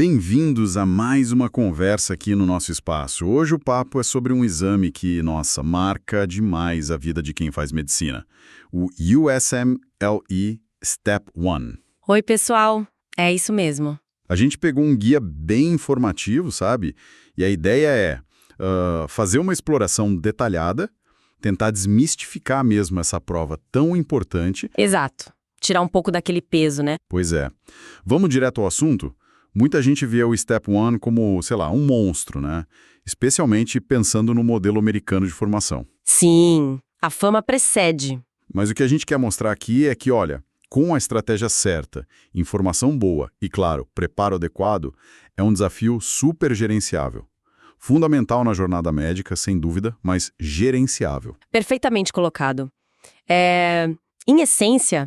Bem-vindos a mais uma conversa aqui no nosso espaço. Hoje o papo é sobre um exame que, nossa, marca demais a vida de quem faz medicina. O USMLE Step 1. Oi, pessoal. É isso mesmo. A gente pegou um guia bem informativo, sabe? E a ideia é fazer uma exploração detalhada, tentar desmistificar mesmo essa prova tão importante. Exato. Tirar um pouco daquele peso, né? Pois é. Vamos direto ao assunto? Muita gente vê o Step 1 como, sei lá, um monstro, né? Especialmente pensando no modelo americano de formação. Sim, a fama precede. Mas o que a gente quer mostrar aqui é que, olha, com a estratégia certa, informação boa e, claro, preparo adequado, é um desafio super gerenciável. Fundamental na jornada médica, sem dúvida, mas gerenciável. Perfeitamente colocado. Em essência,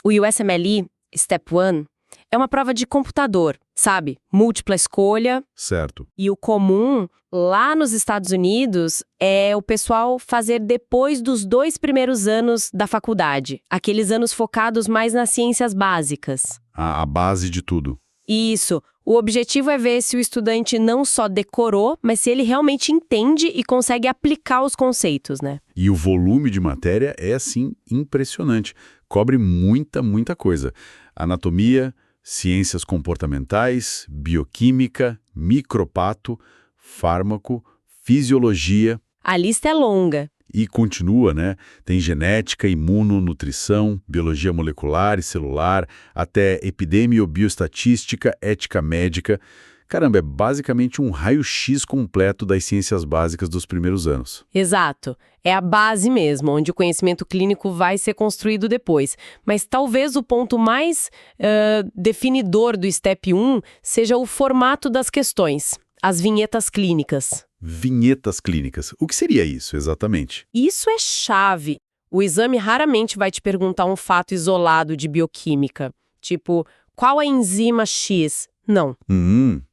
o USMLE Step 1 é uma prova de computador, sabe? Múltipla escolha. Certo. E o comum, lá nos Estados Unidos, é o pessoal fazer depois dos 2 primeiros anos da faculdade. Aqueles anos focados mais nas ciências básicas. A base de tudo. Isso. O objetivo é ver se o estudante não só decorou, mas se ele realmente entende e consegue aplicar os conceitos, né? E o volume de matéria é, assim, impressionante. Cobre muita coisa. Anatomia, ciências comportamentais, bioquímica, micropato, fármaco, fisiologia. A lista é longa. E continua, né? Tem genética, imunonutrição, biologia molecular e celular, até epidemiobiostatística, ética médica. Caramba, é basicamente um raio-x completo das ciências básicas dos primeiros anos. Exato. É a base mesmo, onde o conhecimento clínico vai ser construído depois. Mas talvez o ponto mais definidor do Step 1 seja o formato das questões, as vinhetas clínicas. Vinhetas clínicas. O que seria isso, exatamente? Isso é chave. O exame raramente vai te perguntar um fato isolado de bioquímica, tipo, qual a enzima X? Não.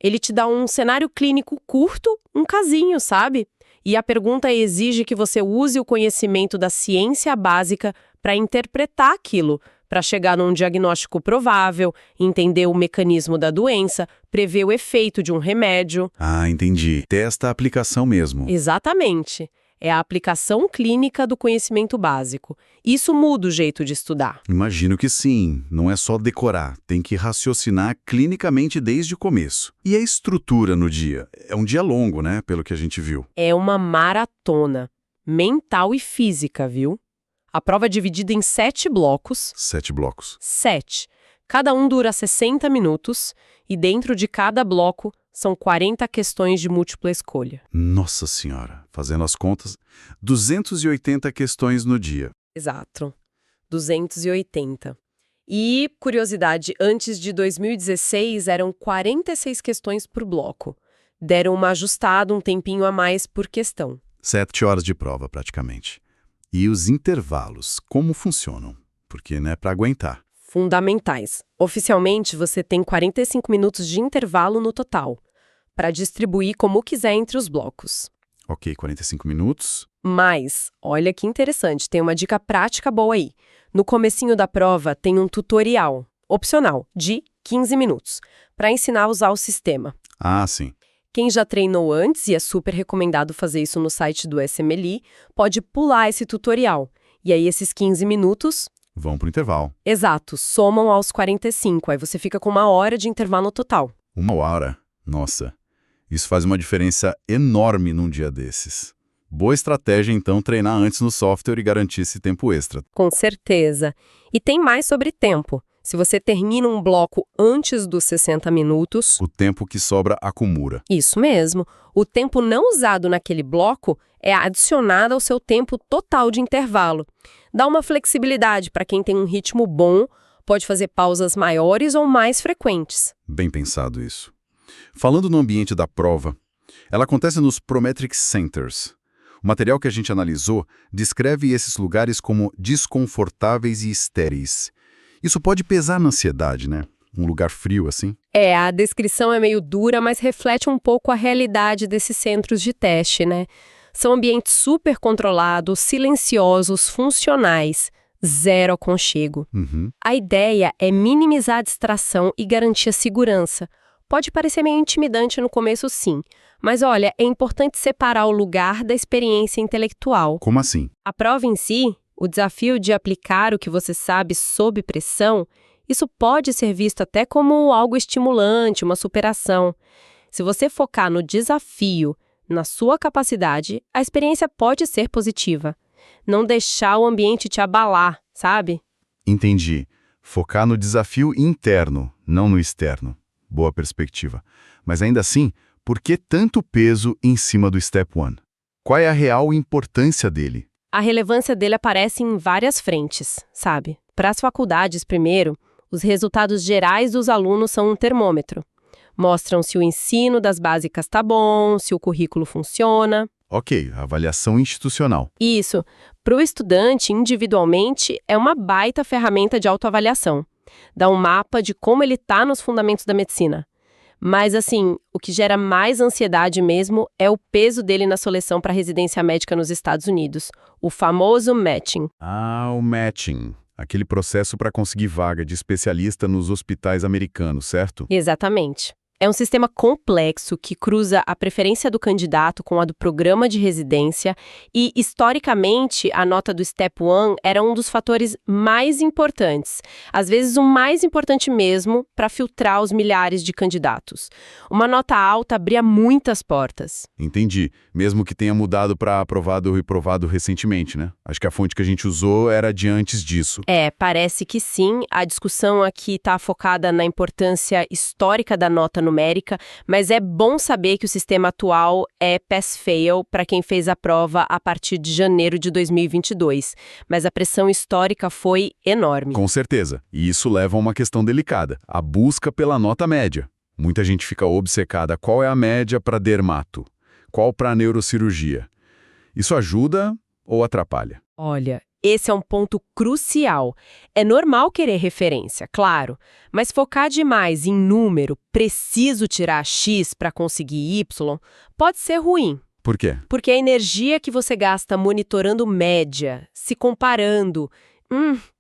Ele te dá um cenário clínico curto, um casinho, sabe? E a pergunta exige que você use o conhecimento da ciência básica para interpretar aquilo, para chegar num diagnóstico provável, entender o mecanismo da doença, prever o efeito de um remédio. Ah, entendi. Testa a aplicação mesmo. Exatamente. É a aplicação clínica do conhecimento básico. Isso muda o jeito de estudar. Imagino que sim. Não é só decorar. Tem que raciocinar clinicamente desde o começo. E a estrutura no dia? É um dia longo, né? Pelo que a gente viu. É uma maratona, mental e física, viu? A prova é dividida em 7 blocos. 7 blocos. 7. Cada um dura 60 minutos e dentro de cada bloco são 40 questões de múltipla escolha. Nossa Senhora, fazendo as contas, 280 questões no dia. Exato, 280. E, curiosidade, antes de 2016 eram 46 questões por bloco. Deram uma ajustada, um tempinho a mais por questão. 7 horas de prova, praticamente. E os intervalos, como funcionam? Porque não é para aguentar. Fundamentais. Oficialmente, você tem 45 minutos de intervalo no total, para distribuir como quiser entre os blocos. Ok, 45 minutos. Mas, olha que interessante, tem uma dica prática boa aí. No comecinho da prova tem um tutorial, opcional, de 15 minutos, para ensinar a usar o sistema. Ah, sim. Quem já treinou antes, e é super recomendado fazer isso no site do USMLE, pode pular esse tutorial. E aí esses 15 minutos... vão para o intervalo. Exato, somam aos 45, aí você fica com 1 hora de intervalo total. 1 hora? Nossa, isso faz uma diferença enorme num dia desses. Boa estratégia, então, treinar antes no software e garantir esse tempo extra. Com certeza. E tem mais sobre tempo. Se você termina um bloco antes dos 60 minutos... o tempo que sobra acumula. Isso mesmo. O tempo não usado naquele bloco é adicionado ao seu tempo total de intervalo. Dá uma flexibilidade para quem tem um ritmo bom, pode fazer pausas maiores ou mais frequentes. Bem pensado isso. Falando no ambiente da prova, ela acontece nos Prometric Centers. O material que a gente analisou descreve esses lugares como desconfortáveis e estéreis. Isso pode pesar na ansiedade, né? Um lugar frio assim. A descrição é meio dura, mas reflete um pouco a realidade desses centros de teste, né? São ambientes super controlados, silenciosos, funcionais, zero aconchego. A ideia é minimizar a distração e garantir a segurança, Pode parecer meio intimidante no começo, sim. Mas olha, é importante separar o lugar da experiência intelectual. Como assim? A prova em si, o desafio de aplicar o que você sabe sob pressão, isso pode ser visto até como algo estimulante, uma superação. Se você focar no desafio, na sua capacidade, a experiência pode ser positiva. Não deixar o ambiente te abalar, sabe? Entendi. Focar no desafio interno, não no externo. Boa perspectiva. Mas ainda assim, por que tanto peso em cima do Step 1? Qual é a real importância dele? A relevância dele aparece em várias frentes, sabe? Para as faculdades, primeiro, os resultados gerais dos alunos são um termômetro. Mostram se o ensino das básicas está bom, se o currículo funciona. Ok, avaliação institucional. Isso, para o estudante, individualmente, é uma baita ferramenta de autoavaliação. Dá um mapa de como ele está nos fundamentos da medicina. Mas, assim, o que gera mais ansiedade mesmo é o peso dele na seleção para residência médica nos Estados Unidos, o famoso matching. Ah, o matching. Aquele processo para conseguir vaga de especialista nos hospitais americanos, certo? Exatamente. É um sistema complexo que cruza a preferência do candidato com a do programa de residência e, historicamente, a nota do Step 1 era um dos fatores mais importantes, às vezes o mais importante mesmo, para filtrar os milhares de candidatos. Uma nota alta abria muitas portas. Entendi. Mesmo que tenha mudado para aprovado e reprovado recentemente, né? Acho que a fonte que a gente usou era de antes disso. Parece que sim. A discussão aqui está focada na importância histórica da nota numérica, mas é bom saber que o sistema atual é pass-fail para quem fez a prova a partir de janeiro de 2022. Mas a pressão histórica foi enorme. Com certeza. E isso leva a uma questão delicada, a busca pela nota média. Muita gente fica obcecada qual é a média para dermato, qual para neurocirurgia. Isso ajuda ou atrapalha? Olha, esse é um ponto crucial. É normal querer referência, claro, mas focar demais em número, preciso tirar X para conseguir Y, pode ser ruim. Por quê? Porque a energia que você gasta monitorando média, se comparando,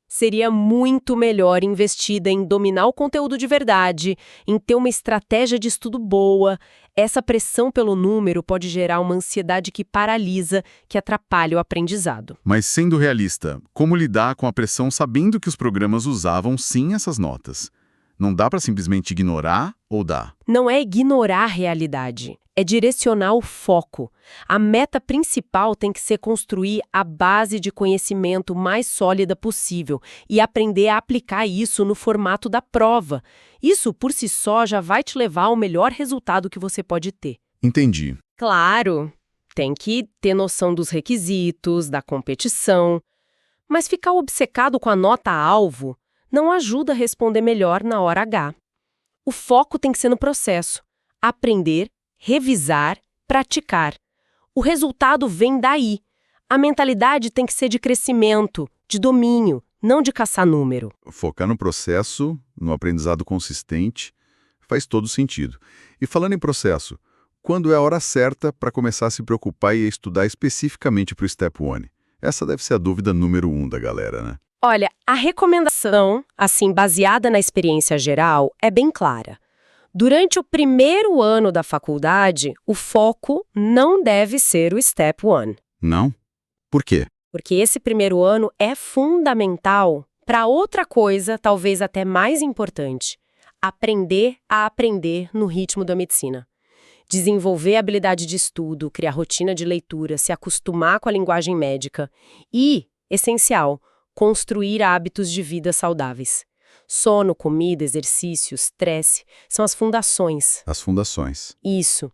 seria muito melhor investida em dominar o conteúdo de verdade, em ter uma estratégia de estudo boa. Essa pressão pelo número pode gerar uma ansiedade que paralisa, que atrapalha o aprendizado. Mas sendo realista, como lidar com a pressão sabendo que os programas usavam sim essas notas? Não dá para simplesmente ignorar ou dá? Não é ignorar a realidade, é direcionar o foco. A meta principal tem que ser construir a base de conhecimento mais sólida possível e aprender a aplicar isso no formato da prova. Isso, por si só, já vai te levar ao melhor resultado que você pode ter. Entendi. Claro, tem que ter noção dos requisitos, da competição, mas ficar obcecado com a nota-alvo não ajuda a responder melhor na hora H. O foco tem que ser no processo. Aprender, revisar, praticar. O resultado vem daí. A mentalidade tem que ser de crescimento, de domínio, não de caçar número. Focar no processo, no aprendizado consistente, faz todo sentido. E falando em processo, quando é a hora certa para começar a se preocupar e a estudar especificamente para o Step 1? Essa deve ser a dúvida número 1 da galera, né? Olha, a recomendação, assim, baseada na experiência geral, é bem clara. Durante o primeiro ano da faculdade, o foco não deve ser o Step 1. Não? Por quê? Porque esse primeiro ano é fundamental para outra coisa, talvez até mais importante: aprender a aprender no ritmo da medicina. Desenvolver a habilidade de estudo, criar rotina de leitura, se acostumar com a linguagem médica e, essencial, construir hábitos de vida saudáveis. Sono, comida, exercício, estresse são as fundações. As fundações. Isso.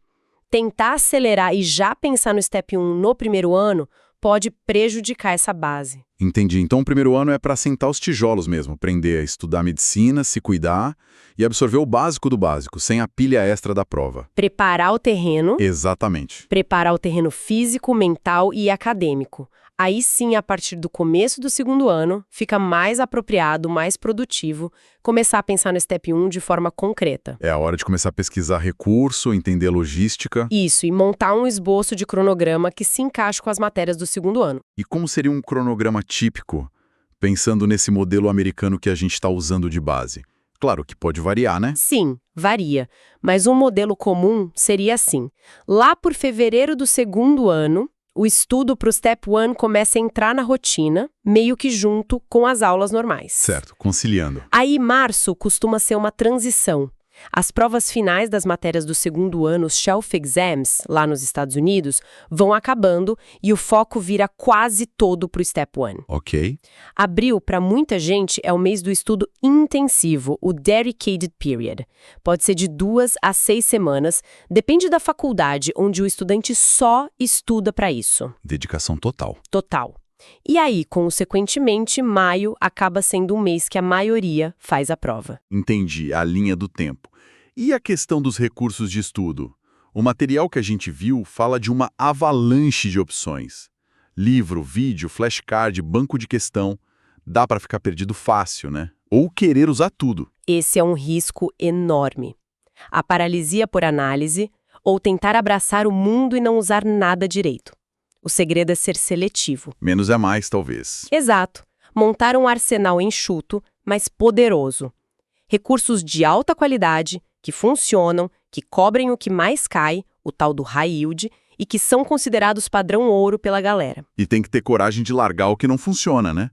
Tentar acelerar e já pensar no Step 1 no primeiro ano pode prejudicar essa base. Entendi. Então o primeiro ano é para sentar os tijolos mesmo, aprender a estudar medicina, se cuidar e absorver o básico do básico, sem a pilha extra da prova. Preparar o terreno. Exatamente. Preparar o terreno físico, mental e acadêmico. Aí sim, a partir do começo do segundo ano, fica mais apropriado, mais produtivo, começar a pensar no Step 1 de forma concreta. É a hora de começar a pesquisar recurso, entender logística. Isso, e montar um esboço de cronograma que se encaixe com as matérias do segundo ano. E como seria um cronograma típico, pensando nesse modelo americano que a gente está usando de base? Claro que pode variar, né? Sim, varia, mas um modelo comum seria assim. Lá por fevereiro do segundo ano, o estudo para o Step 1 começa a entrar na rotina, meio que junto com as aulas normais. Certo, conciliando. Aí, março costuma ser uma transição. As provas finais das matérias do segundo ano, os Shelf Exams, lá nos Estados Unidos, vão acabando e o foco vira quase todo para o Step 1. Ok. Abril, para muita gente, é o mês do estudo intensivo, o Dedicated Period. Pode ser de 2 a 6 semanas, depende da faculdade, onde o estudante só estuda para isso. Dedicação total. Total. E aí, consequentemente, maio acaba sendo um mês que a maioria faz a prova. Entendi a linha do tempo. E a questão dos recursos de estudo? O material que a gente viu fala de uma avalanche de opções. Livro, vídeo, flashcard, banco de questão. Dá para ficar perdido fácil, né? Ou querer usar tudo. Esse é um risco enorme. A paralisia por análise ou tentar abraçar o mundo e não usar nada direito. O segredo é ser seletivo. Menos é mais, talvez. Exato. Montar um arsenal enxuto, mas poderoso. Recursos de alta qualidade, que funcionam, que cobrem o que mais cai, o tal do high yield, e que são considerados padrão ouro pela galera. E tem que ter coragem de largar o que não funciona, né?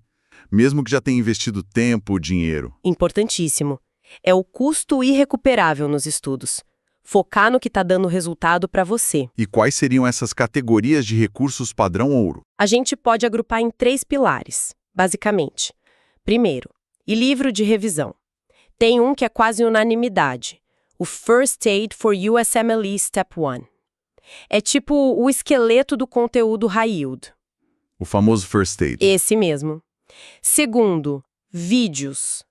Mesmo que já tenha investido tempo, dinheiro. Importantíssimo. É o custo irrecuperável nos estudos. Focar no que está dando resultado para você. E quais seriam essas categorias de recursos padrão ouro? A gente pode agrupar em 3 pilares, basicamente. Primeiro, e livro de revisão. Tem um que é quase unanimidade. O First Aid for USMLE Step 1. É tipo o esqueleto do conteúdo high yield. O famoso First Aid. Esse mesmo. Segundo, vídeos.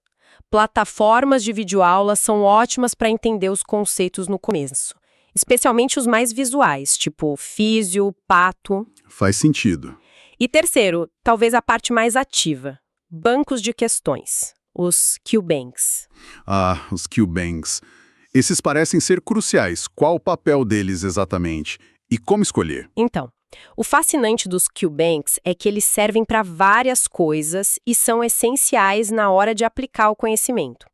Plataformas de videoaula são ótimas para entender os conceitos no começo. Especialmente os mais visuais, tipo Físio, Pato. Faz sentido. E terceiro, talvez a parte mais ativa. Bancos de questões. Os QBanks. Ah, os QBanks. Esses parecem ser cruciais. Qual o papel deles exatamente? E como escolher? Então, o fascinante dos QBanks é que eles servem para várias coisas e são essenciais na hora de aplicar o conhecimento.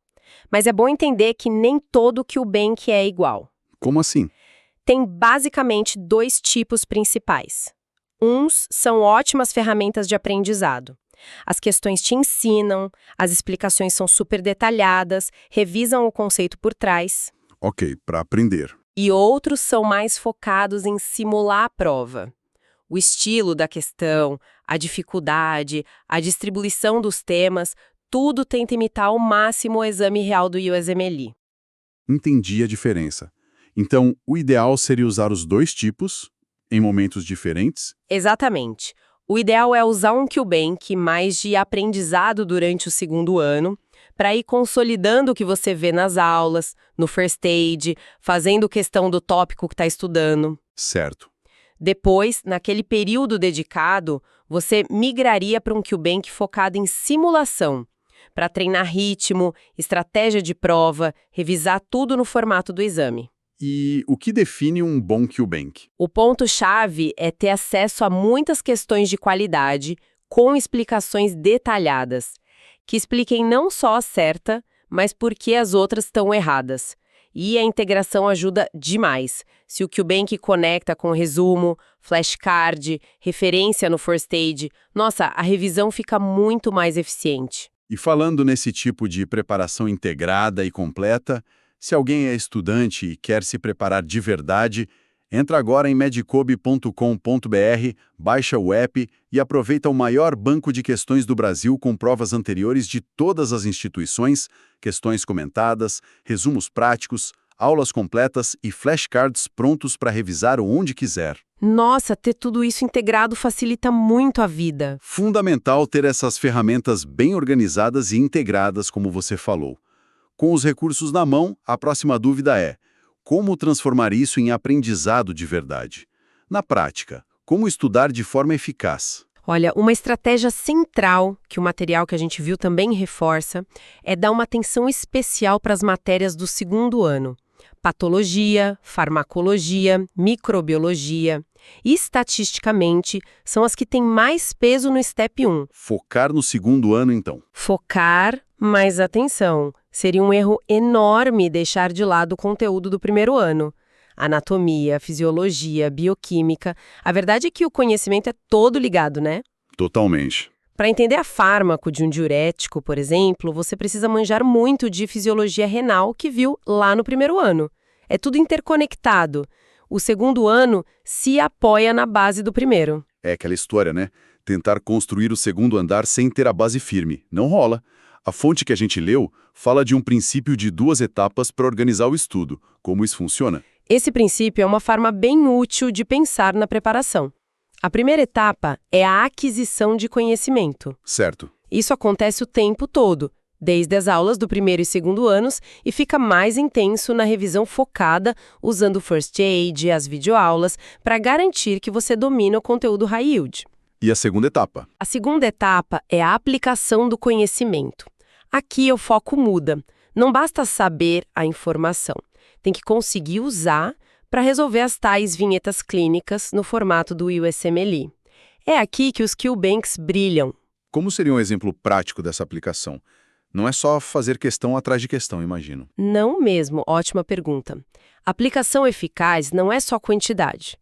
Mas é bom entender que nem todo QBank é igual. Como assim? Tem basicamente 2 tipos principais. Uns são ótimas ferramentas de aprendizado. As questões te ensinam, as explicações são super detalhadas, revisam o conceito por trás. Ok, para aprender. E outros são mais focados em simular a prova. O estilo da questão, a dificuldade, a distribuição dos temas, tudo tenta imitar ao máximo o exame real do USMLE. Entendi a diferença. Então, o ideal seria usar os 2 tipos em momentos diferentes? Exatamente. O ideal é usar um QBank mais de aprendizado durante o segundo ano, para ir consolidando o que você vê nas aulas, no First Aid, fazendo questão do tópico que está estudando. Certo. Depois, naquele período dedicado, você migraria para um QBank focado em simulação, para treinar ritmo, estratégia de prova, revisar tudo no formato do exame. E o que define um bom QBank? O ponto-chave é ter acesso a muitas questões de qualidade, com explicações detalhadas, que expliquem não só a certa, mas por que as outras estão erradas. E a integração ajuda demais. Se o QBank conecta com resumo, flashcard, referência no First Aid, nossa, a revisão fica muito mais eficiente. E falando nesse tipo de preparação integrada e completa, se alguém é estudante e quer se preparar de verdade, entra agora em medicob.com.br, baixa o app e aproveita o maior banco de questões do Brasil com provas anteriores de todas as instituições, questões comentadas, resumos práticos, aulas completas e flashcards prontos para revisar onde quiser. Nossa, ter tudo isso integrado facilita muito a vida. Fundamental ter essas ferramentas bem organizadas e integradas, como você falou. Com os recursos na mão, a próxima dúvida é: como transformar isso em aprendizado de verdade? Na prática, como estudar de forma eficaz? Olha, uma estratégia central, que o material que a gente viu também reforça, é dar uma atenção especial para as matérias do segundo ano. Patologia, farmacologia, microbiologia. E, estatisticamente, são as que têm mais peso no Step 1. Focar no segundo ano, então. Focar, mas atenção, Seria um erro enorme deixar de lado o conteúdo do primeiro ano. Anatomia, fisiologia, bioquímica. A verdade é que o conhecimento é todo ligado, né? Totalmente. Para entender a fármaco de um diurético, por exemplo, você precisa manjar muito de fisiologia renal que viu lá no primeiro ano. É tudo interconectado. O segundo ano se apoia na base do primeiro. É aquela história, né? Tentar construir o segundo andar sem ter a base firme. Não rola. A fonte que a gente leu fala de um princípio de 2 etapas para organizar o estudo. Como isso funciona? Esse princípio é uma forma bem útil de pensar na preparação. A primeira etapa é a aquisição de conhecimento. Certo. Isso acontece o tempo todo, desde as aulas do primeiro e segundo anos, e fica mais intenso na revisão focada, usando o First Aid e as videoaulas, para garantir que você domina o conteúdo high yield. E a segunda etapa? A segunda etapa é a aplicação do conhecimento. Aqui o foco muda. Não basta saber a informação. Tem que conseguir usar para resolver as tais vinhetas clínicas no formato do USMLE. É aqui que os Q-Banks brilham. Como seria um exemplo prático dessa aplicação? Não é só fazer questão atrás de questão, imagino. Não mesmo, ótima pergunta. Aplicação eficaz não é só quantidade.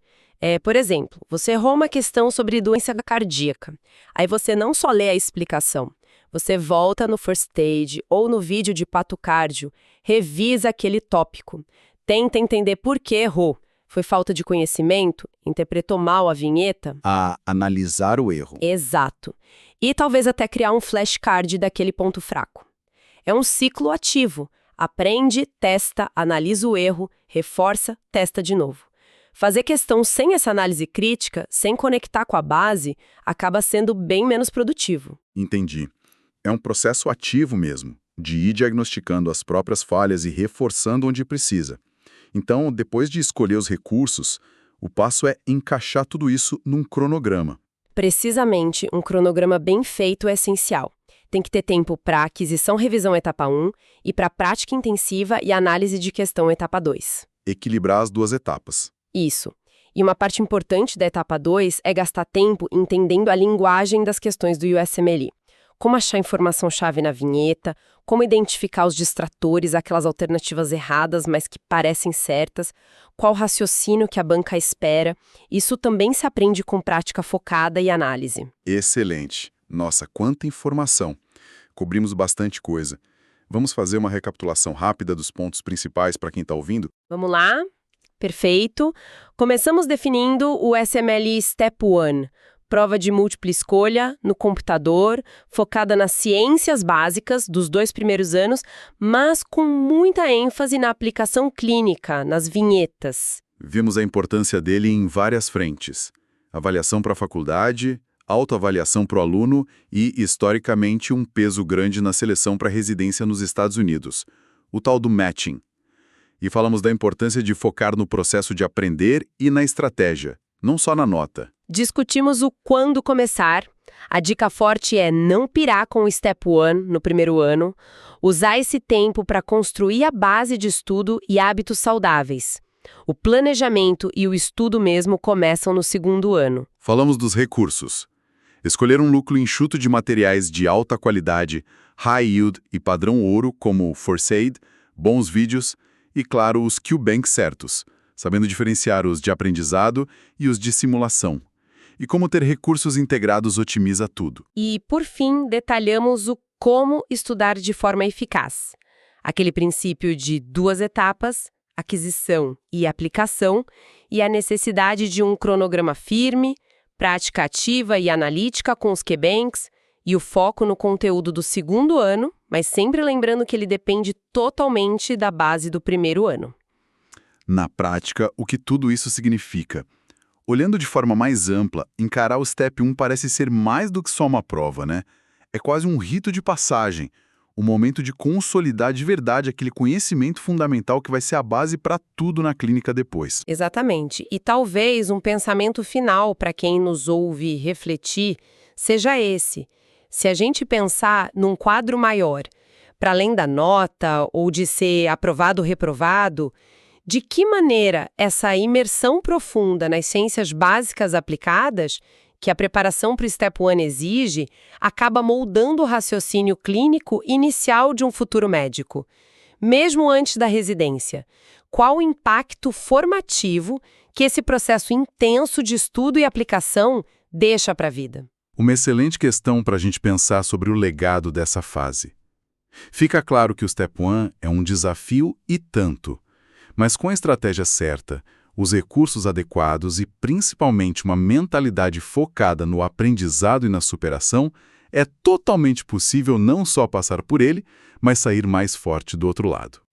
Por exemplo, você errou uma questão sobre doença cardíaca. Aí você não só lê a explicação. Você volta no First Aid ou no vídeo de patocárdio, revisa aquele tópico. Tenta entender por que errou. Foi falta de conhecimento? Interpretou mal a vinheta? A analisar o erro. Exato. E talvez até criar um flashcard daquele ponto fraco. É um ciclo ativo. Aprende, testa, analisa o erro, reforça, testa de novo. Fazer questão sem essa análise crítica, sem conectar com a base, acaba sendo bem menos produtivo. Entendi. É um processo ativo mesmo, de ir diagnosticando as próprias falhas e reforçando onde precisa. Então, depois de escolher os recursos, o passo é encaixar tudo isso num cronograma. Precisamente, um cronograma bem feito é essencial. Tem que ter tempo para aquisição-revisão etapa 1 e para prática intensiva e análise de questão etapa 2. Equilibrar as 2 etapas. Isso. E uma parte importante da etapa 2 é gastar tempo entendendo a linguagem das questões do USMLE. Como achar informação-chave na vinheta, como identificar os distratores, aquelas alternativas erradas, mas que parecem certas, qual raciocínio que a banca espera. Isso também se aprende com prática focada e análise. Excelente. Nossa, quanta informação. Cobrimos bastante coisa. Vamos fazer uma recapitulação rápida dos pontos principais para quem está ouvindo? Vamos lá? Perfeito. Começamos definindo o USMLE Step 1. Prova de múltipla escolha, no computador, focada nas ciências básicas dos 2 primeiros anos, mas com muita ênfase na aplicação clínica, nas vinhetas. Vimos a importância dele em várias frentes. Avaliação para a faculdade, autoavaliação para o aluno e, historicamente, um peso grande na seleção para residência nos Estados Unidos, o tal do matching. E falamos da importância de focar no processo de aprender e na estratégia, não só na nota. Discutimos o quando começar. A dica forte é não pirar com o Step 1 no primeiro ano, usar esse tempo para construir a base de estudo e hábitos saudáveis. O planejamento e o estudo mesmo começam no segundo ano. Falamos dos recursos. Escolher um núcleo enxuto de materiais de alta qualidade, high yield e padrão ouro, como First Aid, bons vídeos e, claro, os Q-Banks certos, sabendo diferenciar os de aprendizado e os de simulação. E como ter recursos integrados otimiza tudo. E, por fim, detalhamos o como estudar de forma eficaz. Aquele princípio de 2 etapas, aquisição e aplicação, e a necessidade de um cronograma firme, prática ativa e analítica com os Q-Banks, e o foco no conteúdo do segundo ano, mas sempre lembrando que ele depende totalmente da base do primeiro ano. Na prática, o que tudo isso significa? Olhando de forma mais ampla, encarar o Step 1 parece ser mais do que só uma prova, né? É quase um rito de passagem, um momento de consolidar de verdade aquele conhecimento fundamental que vai ser a base para tudo na clínica depois. Exatamente. E talvez um pensamento final para quem nos ouve refletir seja esse. Se a gente pensar num quadro maior, para além da nota ou de ser aprovado ou reprovado, de que maneira essa imersão profunda nas ciências básicas aplicadas que a preparação para o Step 1 exige acaba moldando o raciocínio clínico inicial de um futuro médico, mesmo antes da residência. Qual o impacto formativo que esse processo intenso de estudo e aplicação deixa para a vida? Uma excelente questão para a gente pensar sobre o legado dessa fase. Fica claro que o Step 1 é um desafio e tanto, mas com a estratégia certa, os recursos adequados e principalmente uma mentalidade focada no aprendizado e na superação, é totalmente possível não só passar por ele, mas sair mais forte do outro lado.